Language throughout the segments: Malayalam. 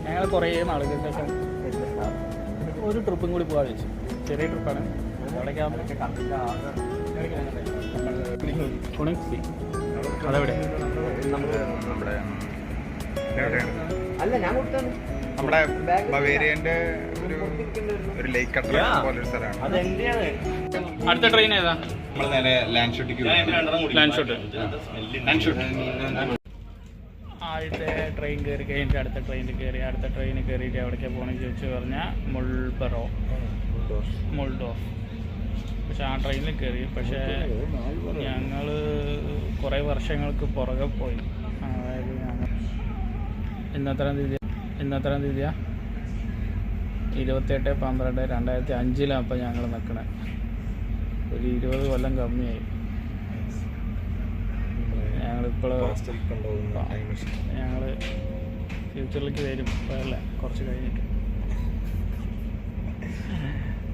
ഞങ്ങൾ കുറേ നാളുകൾക്ക് ശേഷം ഒരു ട്രിപ്പും കൂടി പോകാൻ വെച്ചു. ചെറിയ ട്രിപ്പാണ്. കുണിക്സി അതെവിടെ? നമ്മുടെ ബവേരിയന്റെ ഒരു ലേക്ക് കട്ടർ പോലെ ഒരു സ്ഥലമാണ്. അടുത്ത ട്രെയിൻ ഏതാ? നമ്മൾ നേരെ ലാൻഡ് ഷോട്ടിക്ക് ആദ്യത്തെ ട്രെയിൻ കയറി കഴിഞ്ഞിട്ട് അടുത്ത ട്രെയിനിൽ കയറി, അടുത്ത ട്രെയിനിൽ കയറിയിട്ട് എവിടേക്കാണ് പോകണമെന്ന് ചോദിച്ചു പറഞ്ഞാൽ മുൾഡോഫ്. പക്ഷെ ആ ട്രെയിനിൽ കയറി. പക്ഷേ ഞങ്ങൾ കുറേ വർഷങ്ങൾക്ക് പുറകെ പോയി. അതായത് ഞങ്ങൾ ഇന്നത്തെല്ലാം തീയതിയാ 28/12/2005 അപ്പോൾ ഞങ്ങൾ നിൽക്കണേ. ഒരു 20 കൊല്ലം കമ്മിയായി. ഞങ്ങളിപ്പോൾ ഞങ്ങൾ ഫ്യൂച്ചറിലേക്ക് വരും അല്ലേ, കുറച്ച് കഴിഞ്ഞിട്ട്.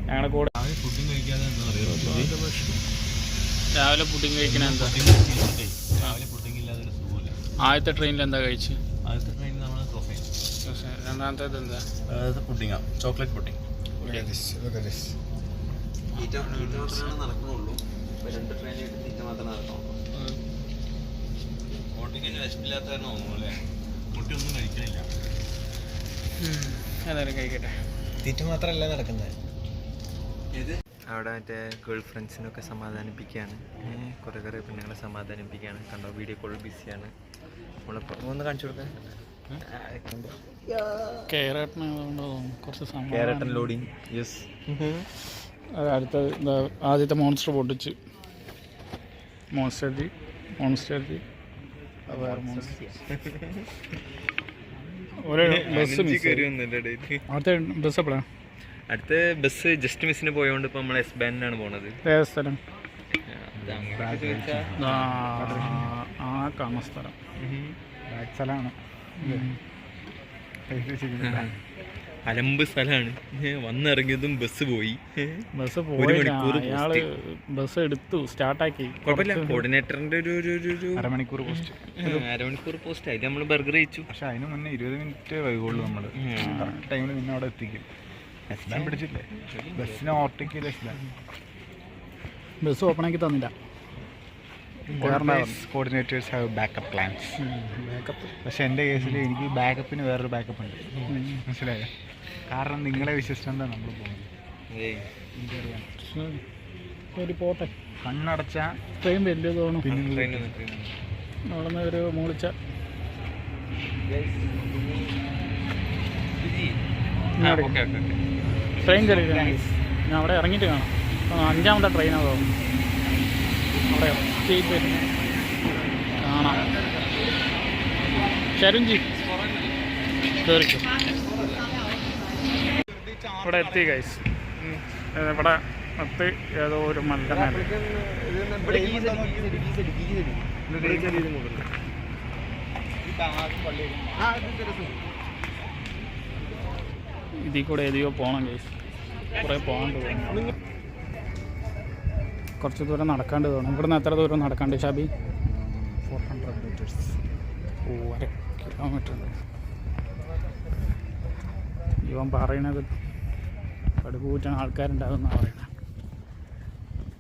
ഞങ്ങളുടെ കൂടെ രാവിലെ പുഡിങ് കഴിക്കണ എന്താ? ആദ്യത്തെ ട്രെയിനിൽ എന്താ കഴിച്ച്? രണ്ടാമത്തേത് എന്താ? Chocolate pudding. ഏതായാലും കഴിക്കട്ടെ. തീറ്റ മാത്രമല്ല നടക്കുന്നത്. അവിടെ മറ്റേ ഗേൾ ഫ്രണ്ട്സിനൊക്കെ സമാധാനിപ്പിക്കുകയാണ്. കുറേ പെണ്ണുങ്ങളെ സമാധാനിപ്പിക്കുകയാണ്. കണ്ടോ, വീഡിയോ കോൾ ബിസിയാണ്. നമ്മളിപ്പോൾ ഒന്ന് കാണിച്ചു കൊടുക്കാൻ കുറച്ച് ലോഡിങ്. യെസ്, അടുത്ത ആദ്യത്തെ മോൺസ്റ്റർ പൊട്ടിച്ച് മോൺസ്റ്റർ ഒരു ബസ് അടുത്ത ബസ് എപ്പോഴാണ്? അടുത്ത ബസ് ജസ്റ്റ് മിസ്സിന് പോയോണ്ട് ഇപ്പൊ നമ്മൾ എസ് ബാൻഡിനാണ് പോണത്. ഏത് സ്ഥലം? ആ കാണുന്ന സ്ഥലം സ്ഥലമാണ്. അലമ്പ് സ്ഥലമാണ്. വന്നിറങ്ങിയതും ബസ് പോയി. അയാള് ബസ് എടുത്തു, സ്റ്റാർട്ടാക്കി. കുഴപ്പമില്ല. കോർഡിനേറ്ററിന്റെ ഒരു അരമണിക്കൂർ പോസ്റ്റ് അതിൽ നമ്മൾ ബർഗർ കഴിച്ചു. പക്ഷെ അതിന് മുന്നേ 20 മിനിറ്റ് വൈകുള്ളൂ. നമ്മൾ കറക്റ്റ് ടൈമിൽ പിന്നെ അവിടെ എത്തിക്കും. എസ്ലാൻ പിടിച്ചില്ലേ? ബസ്സിനെ ഓവർടേക്ക് ചെയ്ത് ബസ് ഓപ്പണാക്കി തന്നില്ല. Coordinators have backup plans. പക്ഷെ എൻ്റെ കേസിൽ എനിക്ക് ബാക്കപ്പിന് വേറൊരു ബാക്കപ്പ് ഉണ്ട്. മനസ്സിലായോ? കാരണം നിങ്ങളെ വിശ്വസിച്ചാണ് നമ്മൾ പോകുന്നത്. പോട്ടെ. കണ്ണടച്ച ട്രെയിൻ വലിയ തോന്നും. അവിടെ നിന്ന് ഒരു മൂളിച്ച ട്രെയിൻ കയറി. ഞാൻ അവിടെ ഇറങ്ങിയിട്ട് കാണാം. 5ാമത്തെ ട്രെയിനാണ് തോന്നുന്നു. അവിടെ കാണാം. ശരുഞ്ചി കയറിക്കും. ഇവിടെ എത്തി ഗൈസ്. ഇവിടെ എത്തി. ഏതോ ഒരു മല്ലനാണ്. ഇതിൽ കൂടെ ഏതിയോ പോകണം ഗൈസ്. കുറേ പോകാണ്ട് തോന്നുന്നു. കുറച്ച് ദൂരം നടക്കാണ്ട് തോന്നും. ഇവിടുന്ന് എത്ര ദൂരം നടക്കാണ്ട് ഷാബി? 400 meters. 1 കിലോമീറ്റർ ഉണ്ട്. ഇവൻ പറയണത് കടുകൂറ്റാൻ ആൾക്കാരുണ്ടാകുമെന്നാണ് പറയുന്നത്.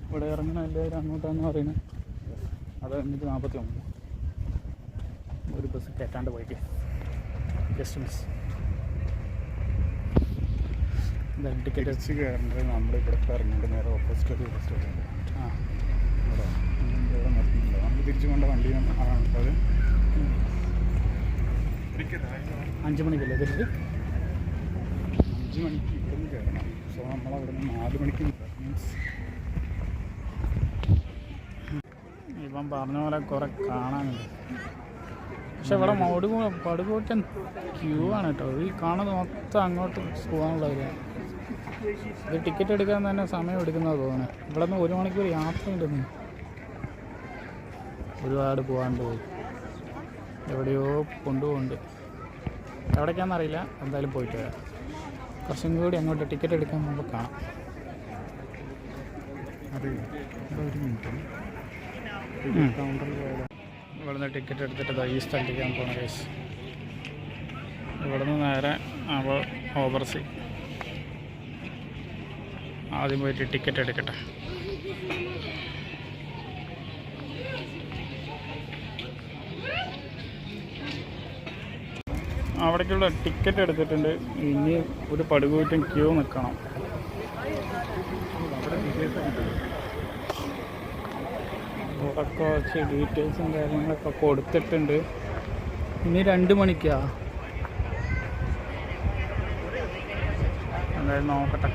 ഇവിടെ ഇറങ്ങണ എല്ലാവരും അങ്ങോട്ടാന്ന് പറയുന്നത്. അത് 549 ഒരു ബസ് കയറ്റാണ്ട് പോയിട്ട് ജസ്റ്റ് മിസ്. ടിക്കറ്റ് വെച്ച് കയറേണ്ടത് നമ്മളിവിടെ ഇറങ്ങേണ്ട നേരെ ഓപ്പോസിറ്റ് ഒരു സ്റ്റേഷൻ ഉണ്ട്. അവിടെ നിർത്തുന്നില്ല. നമ്മൾ തിരിച്ചു കൊണ്ട വണ്ടി അത് 5 മണിക്കല്ലേ തിരിച്ച്? 5 മണിക്ക് ഇവിടുന്ന് കയറണം. സോ നമ്മളവിടെ നിന്ന് 4 മണിക്ക് മീൻസ് ഇപ്പം പറഞ്ഞ പോലെ കുറെ കാണാനുണ്ട്. പക്ഷെ ഇവിടെ പടുകൂറ്റൻ ക്യൂ ആണ് കേട്ടോ. ഈ കാണുന്നത് മൊത്തം അങ്ങോട്ട് പോകാനുള്ളവരാണ്. ഇത് ടിക്കറ്റ് എടുക്കാൻ തന്നെ സമയം എടുക്കുന്നത് തോന്നുന്നു. ഇവിടെ നിന്ന് 1 മണിക്കൂർ യാത്ര ഉണ്ടെന്ന്. ഒരുപാട് പോകാണ്ട് പോയി. എവിടെയോ കൊണ്ടുപോകുന്നുണ്ട്. എവിടേക്കാണെന്നറിയില്ല. എന്തായാലും പോയിട്ട് വരാം. കുറച്ചും കൂടി അങ്ങോട്ട് ടിക്കറ്റ് എടുക്കാൻ നമുക്ക് കാണാം. അത് ഒരു മിനിറ്റ് കൗണ്ടറിൽ പോയാലോ? ഇവിടുന്ന് ടിക്കറ്റ് എടുത്തിട്ട് ഈ സ്ഥലത്തേക്ക് പോകണം കേസ്. ഇവിടുന്ന് നേരെ അപ്പോൾ ഓവർസീ. ആദ്യം പോയിട്ട് ടിക്കറ്റ് എടുക്കട്ടെ. അവിടേക്കുള്ള ടിക്കറ്റ് എടുത്തിട്ടുണ്ട്. ഇനി ഒരു പടുകൂറ്റം ക്യൂ നിൽക്കണം. ഇവിടെ കുറച്ച് ഡീറ്റെയിൽസും കാര്യങ്ങളൊക്കെ കൊടുത്തിട്ടുണ്ട്. ഇനി 2 മണിക്കാ. എന്തായാലും നോക്കട്ടെ.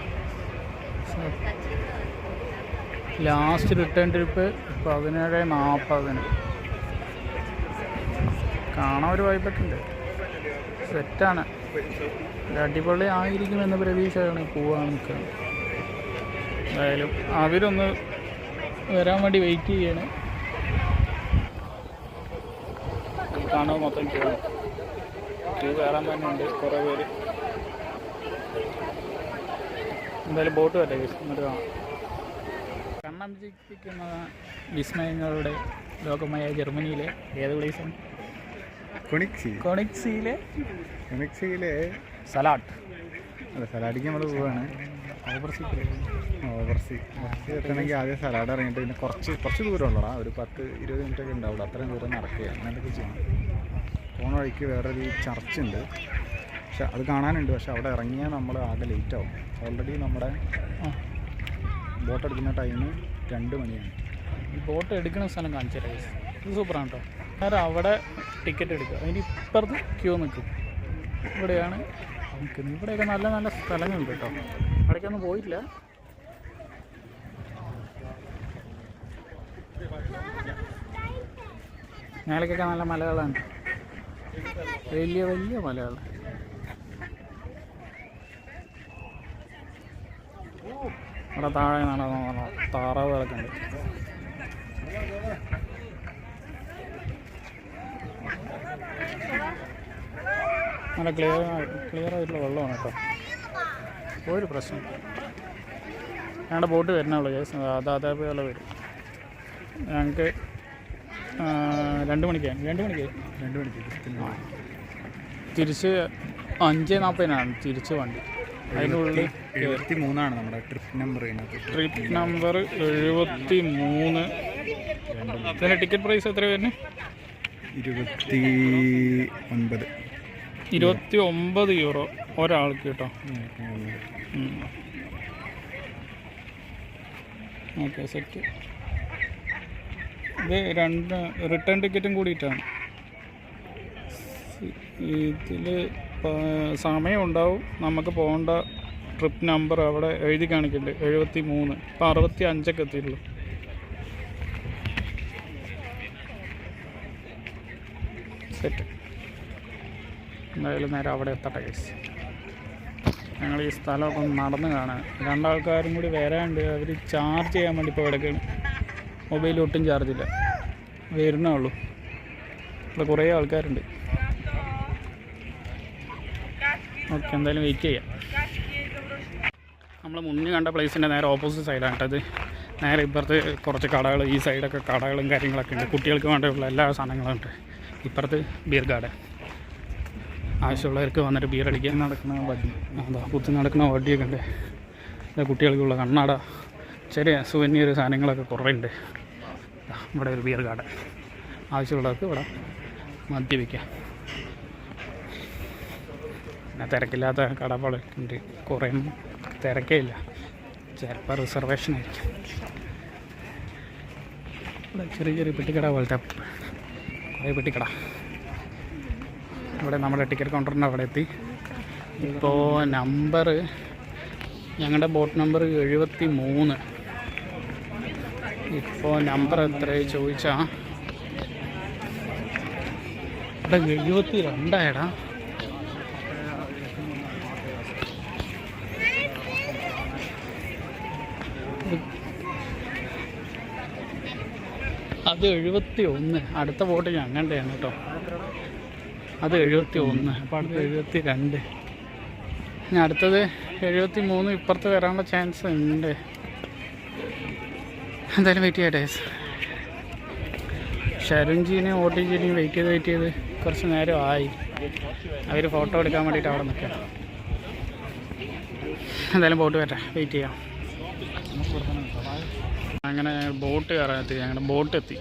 Last return trip 17:40. കാണാൻ ഒരു വൈബൊക്കെ ഉണ്ട്. സെറ്റാണ്. അടിപൊളി ആയിരിക്കുമെന്ന പ്രതീക്ഷയാണ് പോവാൻ നിൽക്കുന്നത്. എന്തായാലും അവരൊന്ന് വരാൻ വേണ്ടി വെയിറ്റ് ചെയ്യണം. കാണാൻ മൊത്തം ക്യൂ കയറാൻ തന്നെ ഉണ്ട് കുറേ പേര്. എന്തായാലും ബോട്ട് വരട്ടെ, എന്നിട്ട് കാണാം. കണ്ണഞ്ചിപ്പിക്കുന്ന വിസ്മയങ്ങളുടെ ലോകമായ ജർമ്മനിയിലെ ഏത് പ്ലേസാണ്? കൊണിക്സിയിലെ സലാഡ്. അതെ, സലാഡിക്ക് നമ്മൾ പോവാണ്. ഓവർസീ എത്തണമെങ്കിൽ ആദ്യം സലാഡ് ഇറങ്ങിയിട്ട് പിന്നെ കുറച്ച് ദൂരം ഉള്ളടാ, ഒരു 10-20 മിനിറ്റ് ഒക്കെ ഉണ്ടാവുള്ളൂ. അത്രയും ദൂരം നടക്കുക, അങ്ങനെയൊക്കെ ചെയ്യണം. പോണ വഴിക്ക് വേറൊരു ചർച്ചുണ്ട്, പക്ഷെ അത് കാണാനുണ്ട്. പക്ഷെ അവിടെ ഇറങ്ങിയാൽ നമ്മൾ ആകെ ലേറ്റ് ആവും. ഓൾറെഡി നമ്മുടെ ബോട്ട് എടുക്കുന്ന ടൈം 2 മണിയാണ്. ഈ ബോട്ട് എടുക്കുന്ന സ്ഥലം കാണിച്ചു തരാം. ഇത് സൂപ്പറാണ് കേട്ടോ. നേരം അവിടെ ടിക്കറ്റ് എടുക്കുക, അതിൻ്റെ ഇപ്പുറത്ത് ക്യൂ നിൽക്കും. ഇവിടെയാണ് നിൽക്കുന്നത്. ഇവിടെയൊക്കെ നല്ല നല്ല സ്ഥലങ്ങളുണ്ട് കേട്ടോ. അവിടേക്കൊന്നും പോയിട്ടില്ല. മേലേക്കൊക്കെ നല്ല മലകളാണ്, വലിയ വലിയ മലകൾ. അവിടെ താഴെ നടന്ന താറാവുകളൊക്കെ ഉണ്ട്. നല്ല ക്ലിയർ ആയിട്ടുള്ള വെള്ളമാണ് കേട്ടോ. ഒരു പ്രശ്നം. ഞങ്ങളുടെ ബോട്ട് വരുന്നുള്ളൂ കേസ്. അതേപോലെ വരും. ഞങ്ങൾക്ക് 2 മണിക്കാണ്. 2 മണിക്ക് തിരിച്ച് 5:40 തിരിച്ച് വണ്ടി. അതിനുള്ളിൽ 73 നമ്മുടെ ട്രിപ്പ് നമ്പർ. Trip number 73. ഇതിൻ്റെ ടിക്കറ്റ് പ്രൈസ് എത്ര വരുന്നത്? 29 യൂറോ ഒരാൾക്ക് കേട്ടോ. Okay, set. ഇത് 2 റിട്ടേൺ ടിക്കറ്റും കൂടിയിട്ടാണ്. ഇതിൽ സമയം ഉണ്ടാവും. നമുക്ക് പോകേണ്ട ട്രിപ്പ് നമ്പർ അവിടെ എഴുതി കാണിക്കുന്നുണ്ട് 73. ഇപ്പോൾ 65 എത്തിയിട്ടുള്ളൂ. സെറ്റ്. എന്തായാലും നേരെ അവിടെ എത്തട്ടെ കേസ്. ഞങ്ങൾ ഈ സ്ഥലമൊക്കെ ഒന്ന് നടന്ന് കാണാൻ. 2 ആൾക്കാരും കൂടി വരാണ്ട്. അവർ ചാർജ് ചെയ്യാൻ വേണ്ടി ഇപ്പോൾ കിടക്കുകയാണ്. മൊബൈലിൽ ഒട്ടും ചാർജില്ല, വരുന്നേ ഉള്ളൂ. ഇവിടെ കുറേ ആൾക്കാരുണ്ട്. ഓക്കെ, എന്തായാലും വെയിറ്റ് ചെയ്യാം. നമ്മൾ മുന്നേ കണ്ട പ്ലേസിൻ്റെ നേരെ ഓപ്പോസിറ്റ് സൈഡാണ് കേട്ടത്. നേരെ ഇപ്പുറത്ത് കുറച്ച് കടകൾ, ഈ സൈഡൊക്കെ കടകളും കാര്യങ്ങളൊക്കെ ഉണ്ട്. കുട്ടികൾക്ക് വേണ്ടിയുള്ള എല്ലാ സാധനങ്ങളും ഉണ്ട്. ഇപ്പുറത്ത് ബിയർ ഗാർഡൻ. ആവശ്യമുള്ളവർക്ക് വന്നിട്ട് ബിയർ അടിക്കാൻ നടക്കുന്ന വണ്ടി, അതാ കുത്തി നടക്കുന്ന വണ്ടിയൊക്കെ ഉണ്ട്. കുട്ടികൾക്കുള്ള കണ്ണാട, ചെറിയ സുവനീർ സാധനങ്ങളൊക്കെ കുറേ ഉണ്ട്. ഇവിടെ ഒരു ബിയർ ഗാർഡൻ. ആവശ്യമുള്ളവർക്ക് ഇവിടെ മദ്യപിക്കാം. പിന്നെ തിരക്കില്ലാത്ത കടകളുണ്ട്. കുറേ തിരക്കേ ഇല്ല, ചിലപ്പോൾ റിസർവേഷൻ ആയിരിക്കും. ഇവിടെ ചെറിയ ചെറിയ പെട്ടിക്കട പോലത്തെ കുറേ പെട്ടിക്കട. ഇവിടെ നമ്മുടെ ടിക്കറ്റ് കൗണ്ടറിൻ്റെ അവിടെ എത്തി. ഇപ്പോൾ നമ്പർ, ഞങ്ങളുടെ ബോട്ട് നമ്പർ 73. ഇപ്പോൾ നമ്പർ എത്ര ചോദിച്ചാൽ ഇവിടെ 72 അത് 71. അടുത്ത ബോട്ട് ഞങ്ങളുടെയാണ് കേട്ടോ. അത് 71. അപ്പോൾ അടുത്ത് 72. ഇനി അടുത്തത് 73. ഇപ്പുറത്ത് വരാനുള്ള ചാൻസ് ഉണ്ട്. എന്തായാലും വെയിറ്റ് ചെയ്യട്ടെ. ഷെരുഞ്ചിനെയും OTGനെയും വെയിറ്റ് ചെയ്ത് കുറച്ച് നേരം ആയി. അവർ ഫോട്ടോ എടുക്കാൻ വേണ്ടിയിട്ട് അവിടെ നിൽക്കാം. എന്തായാലും ബോട്ട് വരട്ടെ, വെയിറ്റ് ചെയ്യാം. അങ്ങനെ ബോട്ട് കയറാനെത്തി, ഞങ്ങളുടെ ബോട്ട് എത്തി.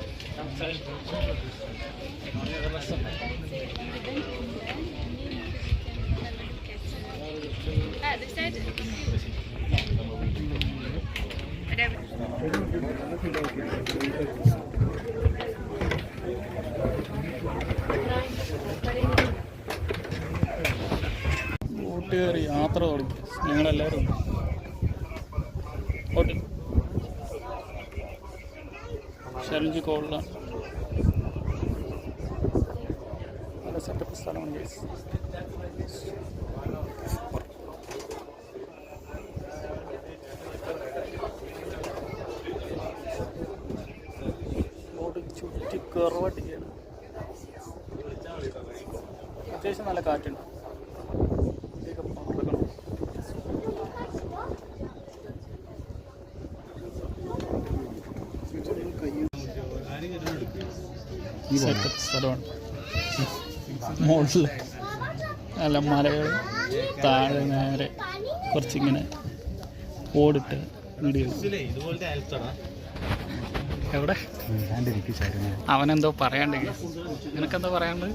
ബോട്ട് കയറി യാത്ര തുടങ്ങി ഞങ്ങളെല്ലാവരും. ബോട്ട് ഷെറിഞ്ച് കോളിലാണ്. നല്ല സെറ്റപ്പ് സ്ഥലമാണ് ഗൈസ്. ബോട്ട് ചുറ്റി കയറുവാട്ടിയാണ്. അത്യാവശ്യം നല്ല കാറ്റുണ്ട്. സെറ്റപ്പ് സ്ഥലമാണ്. മുകളിൽ നല്ല മലകൾ, താഴെ നേരെ കുറച്ചിങ്ങനെ ഓടിട്ട് വീഡിയോ. എവിടെ അവനെന്തോ പറയാണ്ട്, നിനക്കെന്തോ പറയാണ്ട്?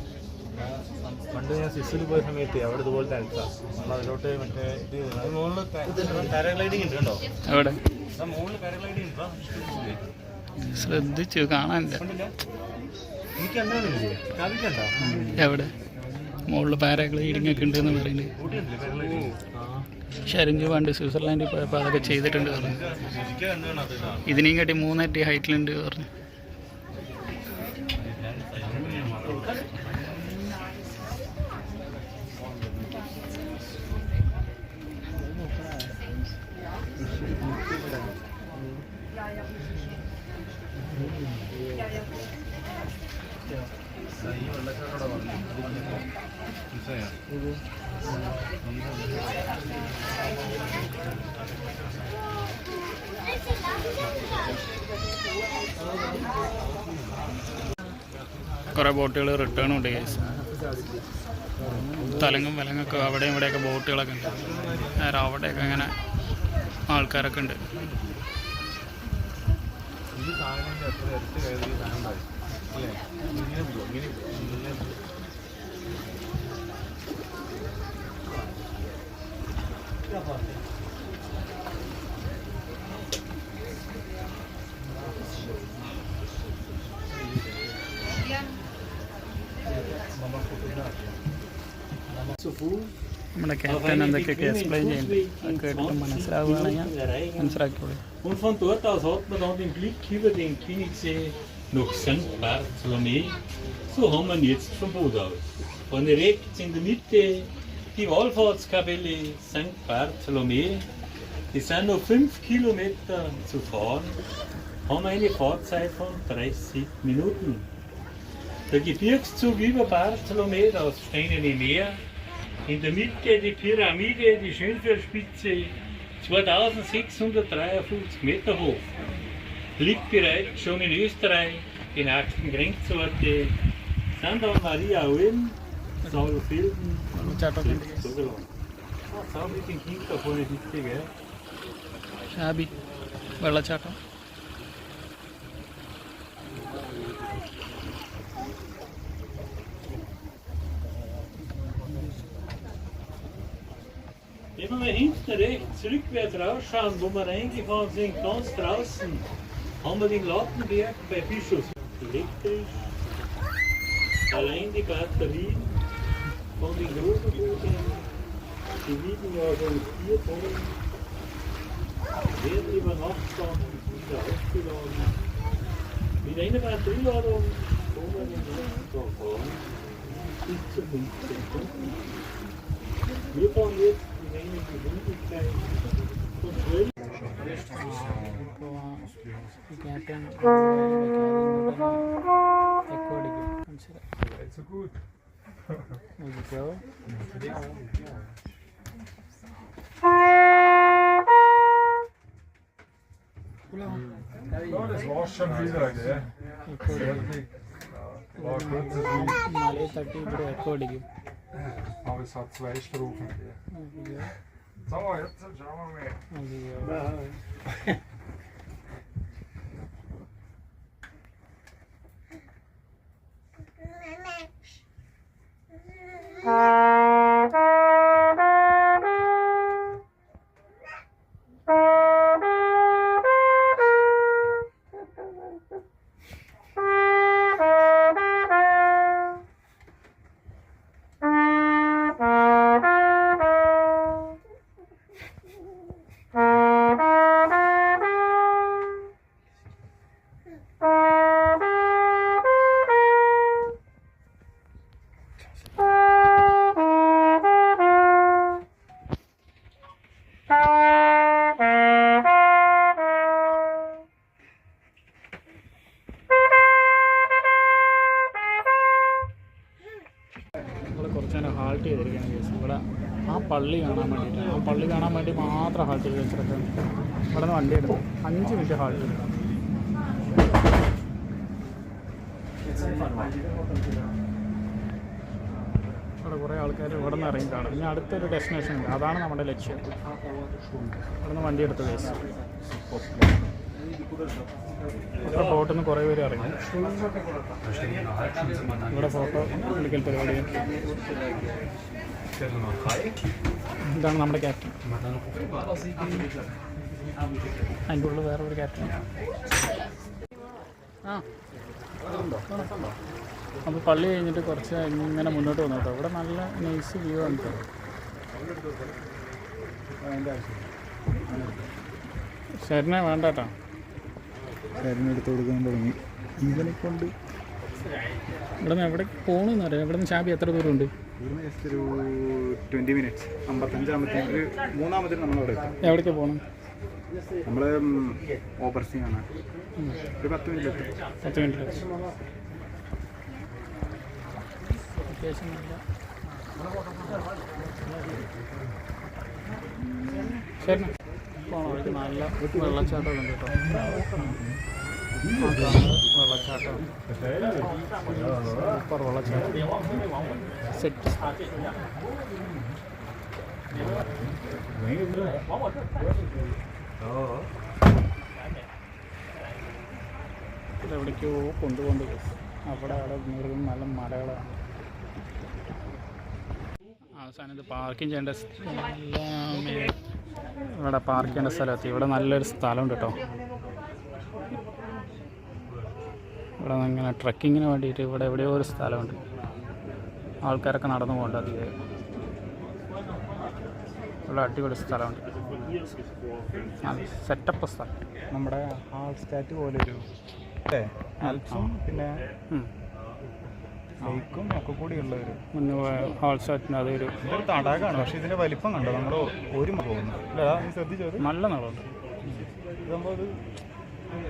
പണ്ട് ഞാൻ സ്വിസ്സിൽ പോയ സമയത്ത് അവിടെ ഇതുപോലത്തെ അൽത്താ നമ്മൾ അതിലോട്ട് മറ്റേ ഇത് മുകളിൽ പാരാഗ്ലൈഡിങ് ഉണ്ട് കേട്ടോ. എവിടെ? മുകളിൽ പാരാഗ്ലൈഡിങ് ഉണ്ടോ? ശ്രദ്ധിച്ചു കാണാനില്ല. എനിക്ക് എന്താണെന്നില്ലേ കാണിക്കണ്ടോ? എവിടെ? മുകളിൽ പാരാഗ്ലൈഡിങ് ഒക്കെ ഉണ്ടെന്ന് പറയുന്നത്. ഷെറിഞ്ച് പണ്ട് സ്വിറ്റ്സർലാൻഡിൽ പോയപ്പോൾ അതൊക്കെ ചെയ്തിട്ടുണ്ട് പറഞ്ഞു. ഇതിനെയും കാട്ടി 3 ഇരട്ടി ഹൈറ്റിലുണ്ട് പറഞ്ഞു. കുറേ ബോട്ടുകൾ റിട്ടേണും ഉണ്ട് കേസ്. തലങ്ങും വിലങ്ങൊക്കെ അവിടെയും ഇവിടെയൊക്കെ ബോട്ടുകളൊക്കെ ഉണ്ട്. നേരെ അവിടെയൊക്കെ ഇങ്ങനെ ആൾക്കാരൊക്കെ ഉണ്ട്. നമ്മുടെ ക്യാപ്റ്റൻ എന്തൊക്കെയൊക്കെ എക്സ്പ്ലെയിൻ ചെയ്യുന്നുണ്ട്, അത് കേട്ടിട്ട് മനസ്സിലാവുകയാണെങ്കിൽ മനസ്സിലാക്കിയോളൂ. Und von dort aus hat man dann den Blick über den Königssee nach St. Bartholomew. So haben wir ihn jetzt vom Boot aus. Vorne rechts in der Mitte die Wallfahrtskapelle St. Bartholomew. Das sind noch 5 Kilometer zu fahren. Haben wir eine Fahrzeit von 30 Minuten. Der Gebirgszug über Bartholomew, das Steinerne Meer. In der Mitte die Pyramide, die Schönfelsspitze, 2653 Meter hoch. Liegt bereits schon in Österreich, den 8. Grenzorte St. Maria Ulm, Saulfelden und Sogeland. Schau mit dem Kind da vorne bitte, gell? Shabi വെള്ളച്ചാട്ടം. Wenn wir mal hinten rechts rückwärts rausschauen, wo wir reingefahren sind, ganz draußen, haben wir den Lattenberg bei Bischofs. Elektrisch, allein die Batterien von den großen Booten, die wiegen ja schon 4 Tonnen, werden über Nacht dann wieder aufgeladen. Mit einer Batterieladung kann man den ganzen Tag fahren, bis zu 15 Stunden. Wir fahren jetzt in einer Geschwindigkeit von 12. Captain echo അടിക്കും. മനസ്സിലായി. Das war schon wieder, gell? മലയെ തട്ടി ഇവിടെ എക്കോ അടിക്കും. es hat 2 Stufen hier. So, jetzt schauen wir mal. കുറച്ച് നേരം ഹാൾട്ട് ചെയ്തിരിക്കുകയാണ് കേസ്. ഇവിടെ ആ പള്ളി കാണാൻ വേണ്ടിയിട്ട്, ആ പള്ളി കാണാൻ വേണ്ടി മാത്രം ഹാൾട്ട് ചെയ്ത് വെച്ചിട്ട് ഇവിടെ നിന്ന് വണ്ടി എടുത്തു 5 മിനിറ്റ് ഹാൾട്ട് ചെയ്തു. ഇവിടെ കുറേ ആൾക്കാർ ഇവിടെ നിന്ന് ഇറങ്ങി കാണും. ഇനി അടുത്തൊരു ഡെസ്റ്റിനേഷൻ ഉണ്ട്, അതാണ് നമ്മുടെ ലക്ഷ്യം. ഇവിടെ നിന്ന് വണ്ടി എടുത്തു കേസ്. ഇവിടെ ബോട്ടിൽ നിന്ന് കുറേ പേര് ഇറങ്ങി. ഇവിടെ ഫോട്ടോ എടുക്കൽ പരിപാടി. ഇതാണ് നമ്മുടെ ക്യാപ്റ്റൻ. അതിൻ്റെ ഉള്ളിൽ വേറെ ഒരു ക്യാപ്റ്റൻ. ആ അപ്പോൾ പള്ളി കഴിഞ്ഞിട്ട് കുറച്ച് ഇങ്ങനെ മുന്നോട്ട് വന്നു കേട്ടോ. ഇവിടെ നല്ല നൈസ് വ്യൂ ആണ് കേട്ടോ. ശരിനെ വേണ്ട കേട്ടോ. എടുത്ത് കൊടുക്കാൻ തുടങ്ങി. ഇവനെ കൊണ്ട് ഇവിടെ നിന്ന് എവിടെ പോകണമെന്ന് അറിയാം. ഇവിടെ നിന്ന് ഷാബി എത്ര ദൂരമുണ്ട്? ഇവിടുന്ന് ജസ്റ്റ് ഒരു 20 മിനിറ്റ്സ്. 55 മൂന്നാമത്തെ നമ്മളവിടെ എത്തും. എവിടേക്ക് പോകണം? നമ്മൾ ഓവർസീ ആണ്. ഒരു 10 മിനിറ്റ് എത്തും. 10 മിനിറ്റ്. അത്യാവശ്യം നല്ല ശരി പോകണം. അവർക്ക് നല്ല വെള്ളച്ചാട്ടം ഉണ്ട് കേട്ടോ. വെള്ളച്ചാട്ടം സൂപ്പർ വെള്ളച്ചാട്ടം സെറ്റ്. ഇതെവിടേക്കോ കൊണ്ടുപോകുന്നത്. അവിടെ മൃഗം നല്ല മലകളാണ്. അവസാനം ഇത് പാർക്കിംഗ് ചെയ്യേണ്ട ഇവിടെ പാർക്ക് ചെയ്യേണ്ട സ്ഥലമെത്തി. ഇവിടെ നല്ലൊരു സ്ഥലമുണ്ട് കേട്ടോ. ഇവിടെ ഇങ്ങനെ ട്രക്കിങ്ങിന് വേണ്ടിയിട്ട് ഇവിടെ എവിടെയോ ഒരു സ്ഥലമുണ്ട്. ആൾക്കാരൊക്കെ നടന്നു പോകണ്ട. അധികം ഇവിടെ അടിപൊളി സ്ഥലമുണ്ട്. സെറ്റപ്പ് സ്ഥലം. നമ്മുടെ ഹാൾസ്റ്റാറ്റ് പോലെ ഒരു ആൽപ്സും പിന്നെ ലൈക്കും ഒക്കെ കൂടിയുള്ള ഒരു മുന്നേ ഹാൾസ്റ്റാറ്റിന് അതൊരു തടാകമാണ്. പക്ഷേ ഇതിൻ്റെ വലിപ്പം കണ്ടോ? നമ്മൾ ഒരു പോകുന്നു ശ്രദ്ധിച്ചത് നല്ല നളമുണ്ട്. ഇതാകുമ്പോൾ ഒരു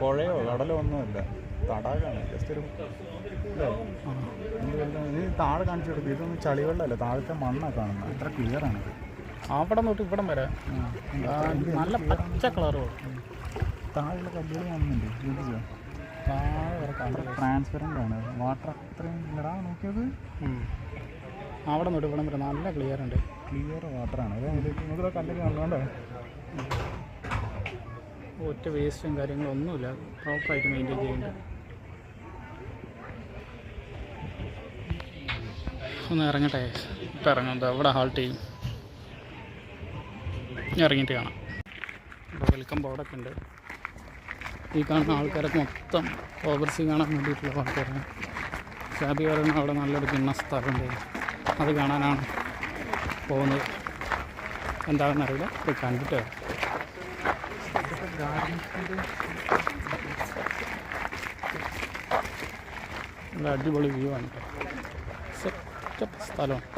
പുഴയോ കടലോ ഒന്നുമല്ല, തടാകമാണ്. ജസ്റ്റ് ഒരു ഇനി താഴെ കാണിച്ചു കൊടുക്കും. ഇതൊന്നും ചളിവെള്ളമല്ല, താഴത്തെ മണ്ണാണ് കാണുന്നത്. അത്ര ക്ലിയറാണ്. അവിടെ തൊട്ട് ഇവിടം വരെ നല്ല പച്ച കളറ്. താഴെയുള്ള കല്ലുകൾ കാണുന്നുണ്ട്. ശ്രദ്ധിച്ചോ? താഴെ വരെ കാണുന്നത് ട്രാൻസ്പെറൻ്റ് ആണ്. വാട്ടർ അത്രയും ഇല്ലടാ. നോക്കിയത് അവിടെ തൊട്ട് ഇവിടം വരെ നല്ല ക്ലിയർ ഉണ്ട്. ക്ലിയർ വാട്ടറാണ്. നമുക്ക് കല്ലൊക്കെ കാണുന്നുണ്ടോ? ഒറ്റ വേസ്റ്റും കാര്യങ്ങളും ഒന്നുമില്ല. പ്രോപ്പറായിട്ട് മെയിൻറ്റെയിൻ ചെയ്യുന്നുണ്ട്. ഒന്ന് ഇറങ്ങട്ടെ. ഇപ്പം ഇറങ്ങുന്നത് അവിടെ ഹാൾട്ട് ചെയ്യും. ഇറങ്ങിയിട്ട് കാണാം. ഇവിടെ വെൽക്കം ബോർഡൊക്കെ ഉണ്ട്. ഈ കാണുന്ന ആൾക്കാരൊക്കെ മൊത്തം ഓവർസീ കാണാൻ വേണ്ടിയിട്ടുള്ള ആൾക്കാരാണ്. ഷാബി പറയുന്ന അവിടെ നല്ലൊരു കിണ്ണ സ്ഥലമുണ്ട്. അത് കാണാനാണ് പോകുന്നത്. എന്താണെന്ന് അറിയില്ല. ഇത് കണ്ടിട്ട് നല്ല അടിപൊളി വ്യൂ ആണ്. സെറ്റപ്പ് സ്ഥലമാണ്.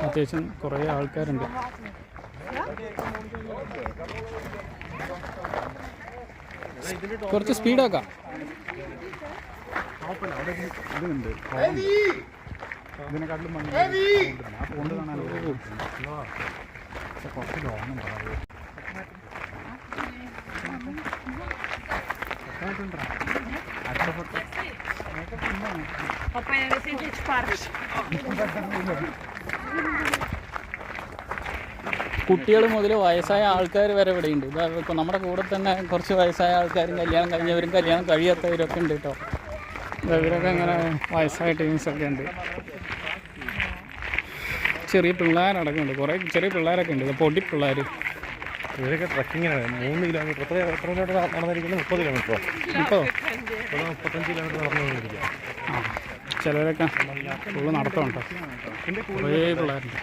അത്യാവശ്യം കുറേ ആൾക്കാരുണ്ട്. കുറച്ച് സ്പീഡാക്കാം. ഇതുണ്ട് ഇതിനെക്കാട്ടിലും മണ്ണ് ആ കൊണ്ട് കാണാൻ കുറച്ച് ലോങ്ങുണ്ടാവും. കുട്ടികൾ മുതൽ വയസ്സായ ആൾക്കാർ വരെ ഇവിടെ ഉണ്ട്. ഇപ്പോൾ നമ്മുടെ കൂടെ തന്നെ കുറച്ച് വയസ്സായ ആൾക്കാരും കല്യാണം കഴിഞ്ഞവരും കല്യാണം കഴിയാത്തവരൊക്കെ ഉണ്ട് കേട്ടോ. ഇവരൊക്കെ അങ്ങനെ വയസ്സായ ടീംസൊക്കെ ഉണ്ട്. ചെറിയ പിള്ളേരടക്കമുണ്ട്, കുറേ ചെറിയ പിള്ളേരൊക്കെ ഉണ്ട്, പൊടി പിള്ളേർ. ഇവരൊക്കെ ട്രക്കിങ്ങിനാണ് 3 കിലോമീറ്റർ. എത്ര കിലോമീറ്റർ നടന്നിരിക്കുന്നത്? 30 കിലോമീറ്ററോ? 35 കിലോമീറ്റർ നടന്നുകൊണ്ടിരിക്കുക. ആ, ചിലരൊക്കെ ഫുള്ള് നടത്തമുണ്ടോ, കുറേ പിള്ളേരുണ്ട്.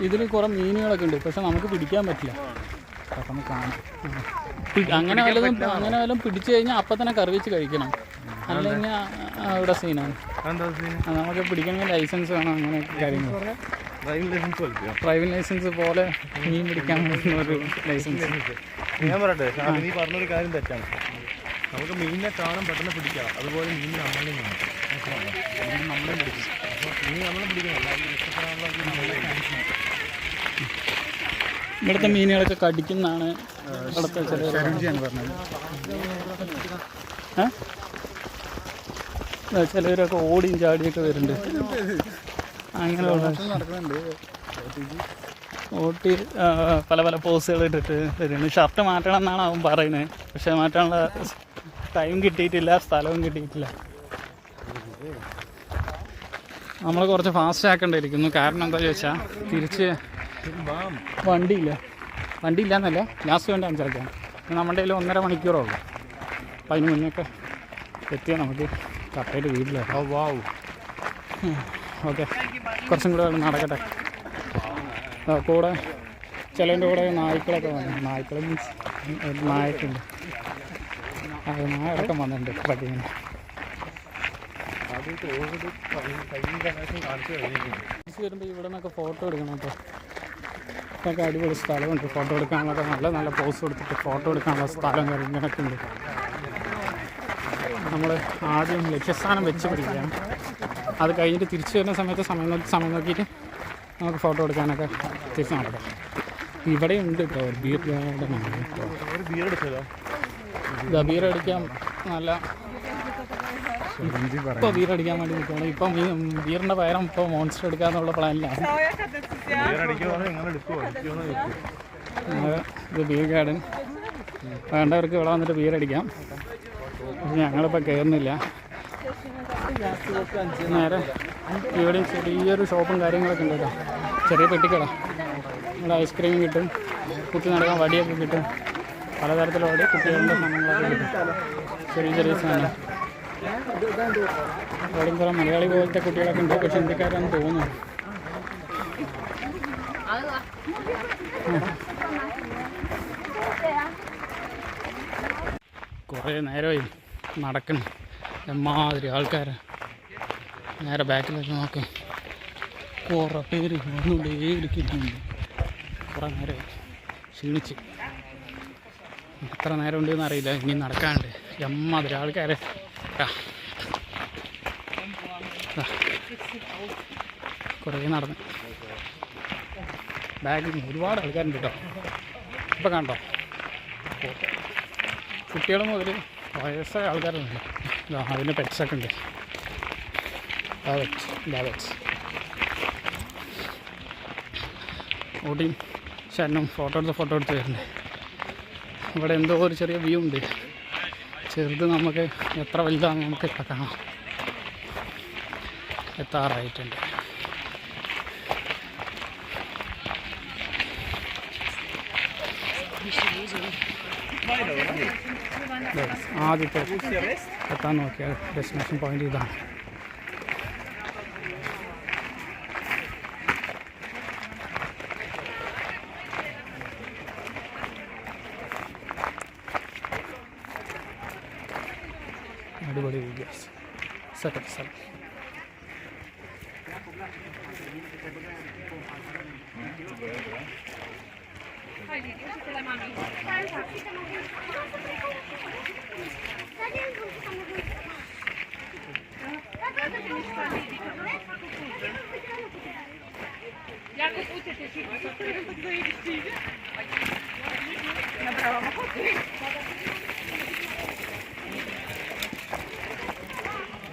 ഇതിൽ കുറേ മീനുകളൊക്കെ ഉണ്ട്, പക്ഷെ നമുക്ക് പിടിക്കാൻ പറ്റില്ല. പെട്ടെന്ന് കാണാം. അങ്ങനെ വല്ലതും പിടിച്ചു കഴിഞ്ഞാൽ അപ്പം തന്നെ കറി വെച്ച് കഴിക്കണം, അല്ലെങ്കിൽ ഇവിടെ സീനാണ്. നമുക്ക് പിടിക്കണമെങ്കിൽ ലൈസൻസ് വേണം, അങ്ങനെയൊക്കെ കാര്യങ്ങൾ. ഡ്രൈവിംഗ് ലൈസൻസ് പോലെ മീൻ പിടിക്കാൻ ഒരു ലൈസൻസ്. ഞാൻ പറയട്ടെ, നീ പറഞ്ഞൊരു കാര്യം തെറ്റാണ്. നമുക്ക് മീനിനെ കാണാൻ പെട്ടെന്ന് പിടിക്കാം, അതുപോലെ മീൻ നമ്മളെ കാണും, നമ്മളെ പിടിക്കും. മീൻ നമ്മളെ പിടിക്കണം. ഇവിടുത്തെ മീനുകളൊക്കെ കടിക്കുന്നതാണ് ഇവിടുത്തെ ചിലവരൊക്കെ ഓടിയും ചാടിയൊക്കെ വരുന്നുണ്ട്. അങ്ങനെയുള്ള ഓട്ടി പല പല പോസുകൾ ഇട്ടിട്ട് വരുന്നുണ്ട്. ഷർട്ട് മാറ്റണം എന്നാണ് അവൻ പറയുന്നത്, പക്ഷെ മാറ്റാനുള്ള ടൈം കിട്ടിയിട്ടില്ല, സ്ഥലവും കിട്ടിയിട്ടില്ല. നമ്മൾ കുറച്ച് ഫാസ്റ്റ് ആക്കേണ്ടിയിരിക്കുന്നു. കാരണം എന്താ ചോദിച്ചാൽ തിരിച്ച് വണ്ടിയില്ല എന്നല്ല, ലാസ്റ്റ് വേണ്ടി 5:30. നമ്മുടെ കയ്യിൽ 1.5 മണിക്കൂറേ ഉള്ളൂ. അപ്പം അതിന് മുന്നേയൊക്കെ എത്തിയാൽ നമുക്ക് കറക്റ്റായിട്ട് വീട്ടിലെത്താം. വാവ്, ഓക്കെ, കുറച്ചും കൂടെ നടക്കട്ടെ. കൂടെ ചിലതിൻ്റെ കൂടെ നായ്ക്കളൊക്കെ വന്നു. നായ്ക്കൾ മീൻസ് നായക്കുണ്ട്, നായടക്കം വന്നിട്ടുണ്ട് ട്രക്കിങ്ങിന്. വരുമ്പോൾ ഇവിടെ നിന്നൊക്കെ ഫോട്ടോ എടുക്കണം കേട്ടോ. ഇതൊക്കെ അടിപൊളി സ്ഥലമുണ്ട്, ഫോട്ടോ എടുക്കാനുള്ളതൊക്കെ നല്ല നല്ല പോസ് കൊടുത്തിട്ട് ഫോട്ടോ എടുക്കാനുള്ള സ്ഥലം കാര്യങ്ങളൊക്കെ ഉണ്ട്. നമ്മൾ ആദ്യം ലക്ഷ്യസ്ഥാനം വെച്ച് പിടിക്കാം, അത് കഴിഞ്ഞിട്ട് തിരിച്ചു വരുന്ന സമയത്ത് സമയം നോക്കിയിട്ട് നമുക്ക് ഫോട്ടോ എടുക്കാനൊക്കെ തിരിച്ച് നടക്കാം. ഇവിടെ ഉണ്ട് കേട്ടോ ബീർ ഗാർഡനാണ്. ബീർ അടിക്കാൻ നല്ല, ഇപ്പോൾ ബീർ അടിക്കാൻ വേണ്ടി നിൽക്കുകയാണ്. ഇപ്പം ബീറിൻ്റെ പകരം ഇപ്പോൾ മോൺസ്റ്റർ എടുക്കാന്നുള്ള പ്ലാനിലാണ്. ഇത് ബീർ ഗാർഡൻ, വേണ്ടവർക്ക് ഇവിടെ വന്നിട്ട് ബീർ അടിക്കാം. ഞങ്ങളിപ്പോൾ കയറുന്നില്ല. നേരെ ഇവിടെ ചെറിയൊരു ഷോപ്പും കാര്യങ്ങളൊക്കെ ഉണ്ട് കേട്ടോ. ചെറിയ പെട്ടിക്കട, ഇവിടെ ഐസ്ക്രീം കിട്ടും, കുത്തി നടക്കാൻ വടിയൊക്കെ കിട്ടും, പലതരത്തിലുള്ള വടി, കുട്ടികളുടെ സാധനങ്ങളൊക്കെ കിട്ടും, ചെറിയ ചെറിയ സാധനം. ഇവിടെ കുറേ മലയാളി പോലത്തെ കുട്ടികളൊക്കെ ഉണ്ട്, പക്ഷെ ഇന്ത്യക്കാരാണെന്ന് തോന്നുന്നു. കുറേ നേരമായി നടക്കണം, എമ്മാതിരി ആൾക്കാർ. നേരെ ബാക്കിലൊക്കെ നോക്കി കുറേ പേര് വന്നുകൊണ്ടേയിരിക്കുന്നുണ്ട്. കുറേ നേരമായി ക്ഷീണിച്ച്. എത്ര നേരം ഉണ്ടെന്ന് അറിയില്ല, ഇനി നടക്കാനുണ്ട്. എമ്മാതിരി ആൾക്കാർ. കുറേ നടന്ന് ബാഗിൽ ഒരുപാട് ആൾക്കാരുണ്ട് കേട്ടോ. ഇപ്പം കണ്ടോ, കുട്ടികൾ മുതൽ വയസ്സായ ആൾക്കാരൊന്നുമില്ല. അതിൻ്റെ പെറ്റ്സൊക്കെ ഉണ്ട്. ഓടിയും ശരണം ഫോട്ടോ എടുത്ത് വരുന്നുണ്ട്. ഇവിടെ എന്തോ ഒരു ചെറിയ വ്യൂ ഉണ്ട്, ചെറുത്. നമുക്ക് എത്ര വലുതാണെന്ന് നമുക്ക് ഇപ്പം കാണാം. എത്താറായിട്ടുണ്ട്. ആദ്യത്തെ എത്താൻ നോക്കിയാൽ ഡെസ്റ്റിനേഷൻ പോയിന്റ് ഇതാണ്. അടിപൊളി വീഡിയോസ് സെറ്റപ്പ് സ്ഥലം.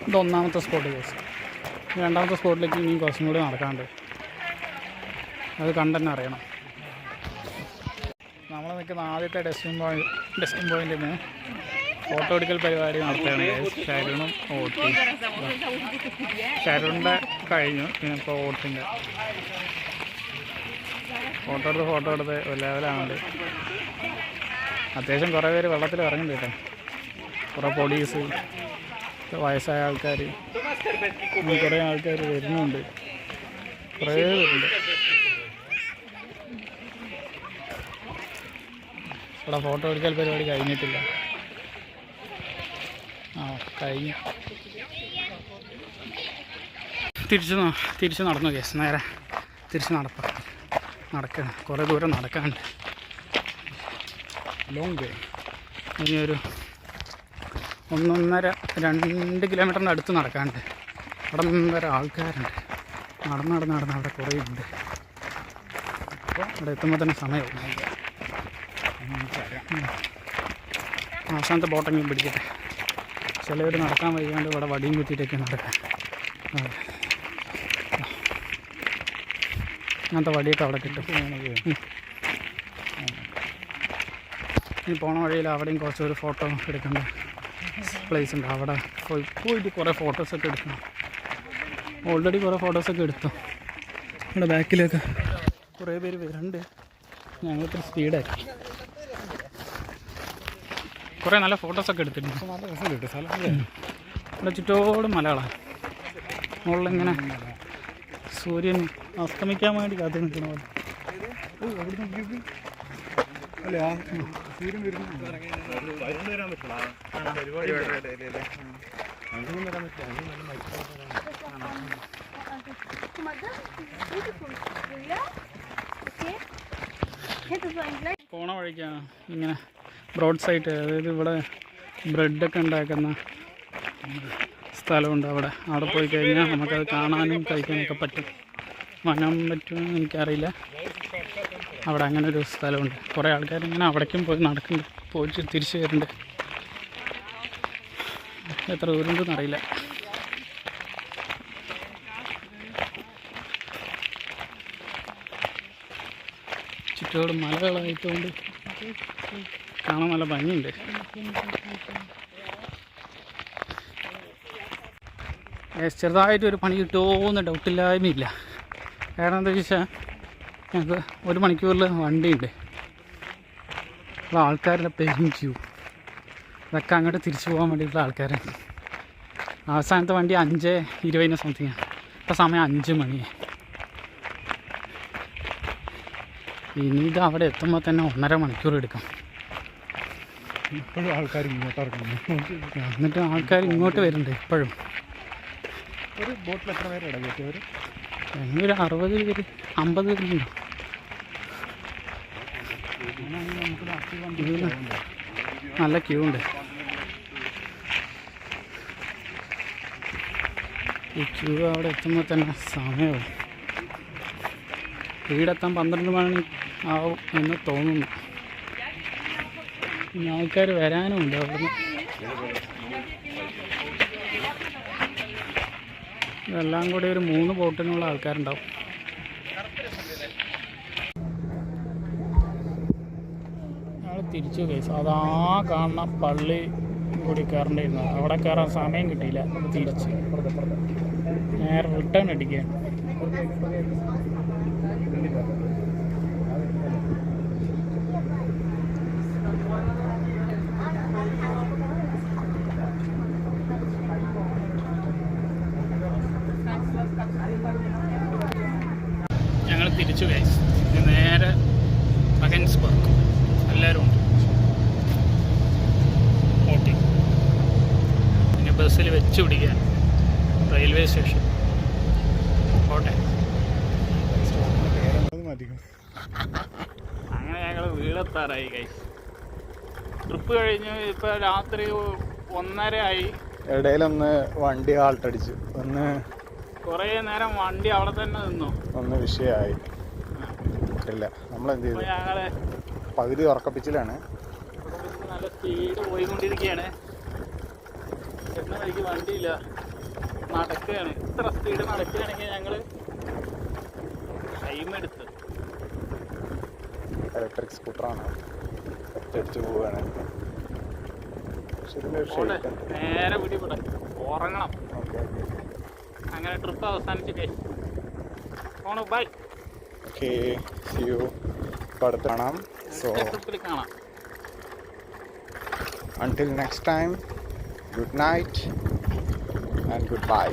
ഇത് ഒന്നാമത്തെ സ്പോട്ട് കേസ്. രണ്ടാമത്തെ സ്പോട്ടിലേക്ക് ഇനിയും കുറച്ചും കൂടി നടക്കാണ്ട്. അത് കണ്ടെന്നെ അറിയണം. നമ്മൾ നിൽക്കുന്ന ആദ്യത്തെ ഡെസ്റ്റിംഗ് പോയിന്റിൽ നിന്ന് ഫോട്ടോ എടുക്കൽ പരിപാടി നടത്തുകയാണ്. ഷരുണും ഓട്ടി. ഷരുണിൻ്റെ കഴിഞ്ഞു, പിന്നെ ഇപ്പോൾ ഓട്ടിൻ്റെ ഫോട്ടോ എടുത്ത് ലെവലാണുണ്ട്. അത്യാവശ്യം കുറേ പേര് വെള്ളത്തിൽ ഇറങ്ങുന്നുണ്ട് കേട്ടോ. കുറേ പോലീസ്, വയസ്സായ ആൾക്കാർ, കുറേ ആൾക്കാർ വരുന്നുണ്ട്. കുറേ പേരുണ്ട് ഇവിടെ. ഫോട്ടോ എടുക്കൽ പരിപാടി കഴിഞ്ഞിട്ടില്ല. കഴിഞ്ഞു. തിരിച്ച് നടന്നു കേസ്. നേരെ തിരിച്ച് നടക്കണം. കുറേ ദൂരം നടക്കാനുണ്ട്. Long way. ഇനിയൊരു 1.5-2 കിലോമീറ്ററിൻ്റെ അടുത്ത് നടക്കാനുണ്ട്. അവിടെ നിന്നൊരു ആൾക്കാരുണ്ട്. നടന്ന് അവിടെ കുറേ ഉണ്ട്. അവിടെ എത്തുമ്പോൾ തന്നെ സമയവും. അവസാനത്തെ ബോട്ടെങ്കിലും പിടിക്കട്ടെ. ചിലവർ നടക്കാൻ വയ്യാണ്ട് ഇവിടെ വടിയും കുത്തിയിട്ടൊക്കെ നടക്കാം. അങ്ങനത്തെ വടിയൊക്കെ അവിടെ കിട്ടും. ഇനി പോണ വഴിയിൽ അവിടെയും കുറച്ചൊരു ഫോട്ടോ എടുക്കേണ്ട പ്ലേസ് ഉണ്ട്. അവിടെ പോയിട്ട് കുറേ ഫോട്ടോസൊക്കെ എടുക്കണം. ഓൾറെഡി കുറേ ഫോട്ടോസൊക്കെ എടുത്തു. ഇവിടെ ബാക്കിലൊക്കെ കുറേ പേര് വരുന്നുണ്ട്. ഞങ്ങളിത്ര സ്പീഡാക്കി കുറേ നല്ല ഫോട്ടോസൊക്കെ എടുത്തിട്ടുണ്ട്. നല്ല രസമില്ല സ്ഥലം. ഇവിടെ ചുറ്റോടും മലകളാണ്. മുകളിലിങ്ങനെ സൂര്യൻ അസ്തമിക്കാൻ വേണ്ടി കാത്തു നിൽക്കണ പോലെ. അല്ലേ ആ സൂര്യൻ വരുന്നുണ്ട്. പോണ വഴിക്കാണ് ഇങ്ങനെ റോഡ് സൈഡ്, അതായത് ഇവിടെ ബ്രെഡൊക്കെ ഉണ്ടാക്കുന്ന സ്ഥലമുണ്ട്. അവിടെ പോയി കഴിഞ്ഞാൽ നമുക്കത് കാണാനും കഴിക്കാനൊക്കെ പറ്റും. വനം പറ്റുമെന്ന് എനിക്കറിയില്ല. അവിടെ അങ്ങനെ ഒരു സ്ഥലമുണ്ട്. കുറേ ആൾക്കാരിങ്ങനെ അവിടേക്കും പോയി നടക്കുന്നുണ്ട്, പോയിട്ട് തിരിച്ച് വരുന്നുണ്ട്. എത്ര ദൂരം ഉണ്ടെന്ന് അറിയില്ല. ചുറ്റോട് മലകളായതുകൊണ്ട് കാണാൻ നല്ല ഭംഗിയുണ്ട്. ചെറുതായിട്ടൊരു പണി കിട്ടുമോയെന്ന് ഡൗട്ടില്ലായ്മയില്ല. കാരണം എന്താ വെച്ചാൽ ഞങ്ങൾക്ക് 1 മണിക്കൂറിൽ വണ്ടിയുണ്ട്. അപ്പോൾ ആൾക്കാരുടെ പെരും ക്യൂ. ഇതൊക്കെ അങ്ങോട്ട് തിരിച്ചു പോകാൻ വേണ്ടിയിട്ടുള്ള ആൾക്കാരാണ്. അവസാനത്തെ വണ്ടി 5:20 സംതിങ്ങാണ്. ഇപ്പോൾ സമയം 5 മണിയായി. ഇനി ഇത് അവിടെ എത്തുമ്പോൾ തന്നെ 1.5 മണിക്കൂർ എടുക്കും. ഇപ്പോഴും ആൾക്കാർ ഇങ്ങോട്ട് ഇറങ്ങുന്നു. എന്നിട്ട് ആൾക്കാർ ഇങ്ങോട്ട് വരുന്നുണ്ട് ഇപ്പോഴും. ഒരു ബോട്ടിൽ എത്ര പേര് ഇടകെട്ടിയവർ? ഒരു 60 പേര് 50 പേരുണ്ടോ? നല്ല ക്യൂ ഉണ്ട്. ഈ ക്യൂ അവിടെ എത്തുമ്പോൾ തന്നെ സമയവും. വീടെത്താൻ 12 മണി ആവും എന്ന് തോന്നുന്നു. ഇനി ആൾക്കാർ വരാനും ഉണ്ട് അവിടുന്ന്. ഇതെല്ലാം കൂടി ഒരു 3 ബോട്ടിനുള്ള ആൾക്കാരുണ്ടാവും. ഞങ്ങൾ തിരിച്ചു പോയി. സാധാ കാണുന്ന പള്ളി കൂടി കയറേണ്ടിയിരുന്നു. അവിടെ കയറാൻ സമയം കിട്ടിയില്ല. തിരിച്ച് നേരെ റിട്ടേൺ അടിക്കുകയാണ്. ഞങ്ങൾ തിരിച്ചു പോയി. നേരെ മകൻസ്ബർഗ്. എല്ലാവരും ഉണ്ട്. ഓട്ടി പിന്നെ ബസ്സിൽ വെച്ച് പിടിക്കാൻ റെയിൽവേ സ്റ്റേഷൻ. ഓട്ടെ അങ്ങനെ ഞങ്ങൾ വീടെത്താറായി. ഗൈസ് ട്രിപ്പ് കഴിഞ്ഞ് ഇപ്പോൾ രാത്രി 1:30 ആയി. ഇടയിലൊന്ന് വണ്ടി ആൾട്ടടിച്ചു. കുറേ നേരം വണ്ടി അവിടെ തന്നെ നിന്നു. ഒന്ന് വിഷയമായി. ഇല്ല നമ്മളെന്ത് ചെയ്തു? ഞങ്ങള് പകുതി ഉറക്കപ്പിച്ചിലാണ്. നല്ല സ്പീഡ് പോയിക്കൊണ്ടിരിക്കുകയാണ്. എന്ന വഴിക്ക് വണ്ടിയില്ല. നടക്കുകയാണ്. ഇത്ര സ്പീഡ് നടക്കുകയാണെങ്കിൽ ഞങ്ങൾ ടൈം എടുത്ത്. ഇലക്ട്രിക് സ്കൂട്ടറാണ്, ഒറ്റയടിച്ച് പോവുകയാണ്. പോട്ടെ, നേരെ പിടിപെടെ ഉറങ്ങണം. അങ്ങനെ ട്രിപ്പ് അവസാനിച്ചിട്ടേ പോണു. ബൈ. Okay, see you. അപ്പോൾ അടുത്ത് കാണാം. സോ ട്രിപ്പിൽ കാണാം. until next time, good night and goodbye.